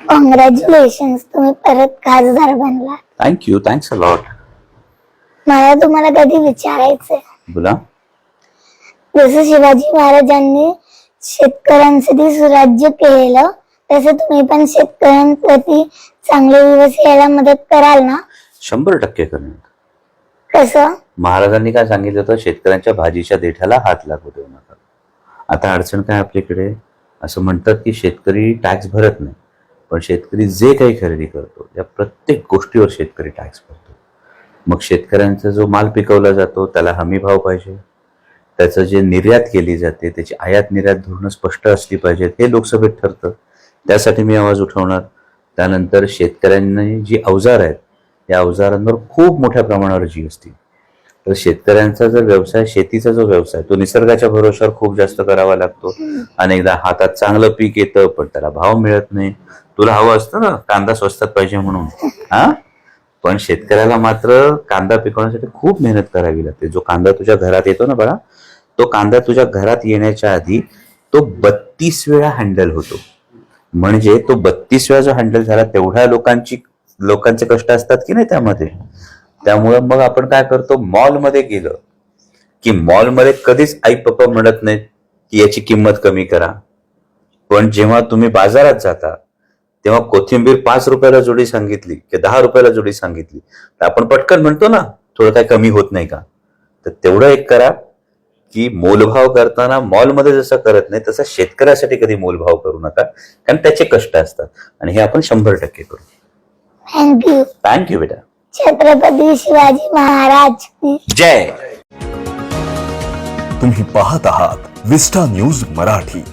Congratulation, तुम्ही परत खासदार बनला. Thank you, thanks a lot. मला तुम्हाला कधी विचारायचंय, बोला. जसं शिवाजी महाराजांनी शेतकऱ्यांसाठी सुराज्य केलेलं, तसं तुम्ही पण शेतकऱ्यांप्रती चांगले दिवस यायला मदत कराल ना? 100% करणार. कसं? महाराजांनी काय सांगितलं होतं, शेतकऱ्यांच्या भाजीच्या देठाला हात लागू देऊ नका. आता अडचण काय आपल्याकडे, असं म्हणतात की शेतकरी टॅक्स भरत नाही, पण शेतकरी जे काही खरेदी करतो त्या प्रत्येक गोष्टीवर शेतकरी टॅक्स भरतो. मग शेतकऱ्यांचा जो माल पिकवला जातो त्याला हमी भाव पाहिजे, त्याचं जे निर्यात केली जाते त्याची आयात निर्यात धोरणं स्पष्ट असली पाहिजेत, हे लोकसभेत ठरतं. त्यासाठी मी आवाज उठवणार. त्यानंतर शेतकऱ्यांनी जी अवजार आहेत या अवजारांवर खूप मोठ्या प्रमाणावर जीएसटी. तर शेतकऱ्यांचा जर व्यवसाय, शेतीचा जो व्यवसाय, तो निसर्गाच्या भरोश्यावर खूप जास्त करावा लागतो. अनेकदा हातात चांगलं पीक येतं पण त्याला भाव मिळत नाही. तुला हवं असतं ना कांदा स्वस्तात पाहिजे म्हणून, पण शेतकऱ्याला मात्र कांदा पिकवण्यासाठी खूप मेहनत करावी लागते. जो कांदा तुझ्या घरात येतो ना बघा, तो कांदा तुझ्या घरात येण्याच्या आधी तो 32 वेळा हँडल होतो. म्हणजे तो 32 वेळा जो हँडल झाला तेवढ्या लोकांचे कष्ट असतात की नाही त्यामध्ये. त्यामुळे मग आपण काय करतो, मॉलमध्ये गेलं की मॉलमध्ये कधीच आई पप्पा म्हणत नाहीत की याची किंमत कमी करा. पण जेव्हा तुम्ही बाजारात जाता तेव्हा कोथिंबीर 5 रुपयाला जोडी सांगितली की 10 रुपयाला जोडी सांगितली तर आपण पटकन म्हणतो ना थोडं काय कमी होत नाही का. तर तेवढं एक करा की मोलभाव करताना मॉलमध्ये जसं करत नाही तसं शेतकऱ्यासाठी कधी मोलभाव करू नका, कारण त्याचे कष्ट असतात आणि हे आपण 100% करू. थँक्यू. थँक्यू बेटा. छत्रपती शिवाजी महाराज की जय. तुम्ही पाहत आहात विस्टा न्यूज मराठी.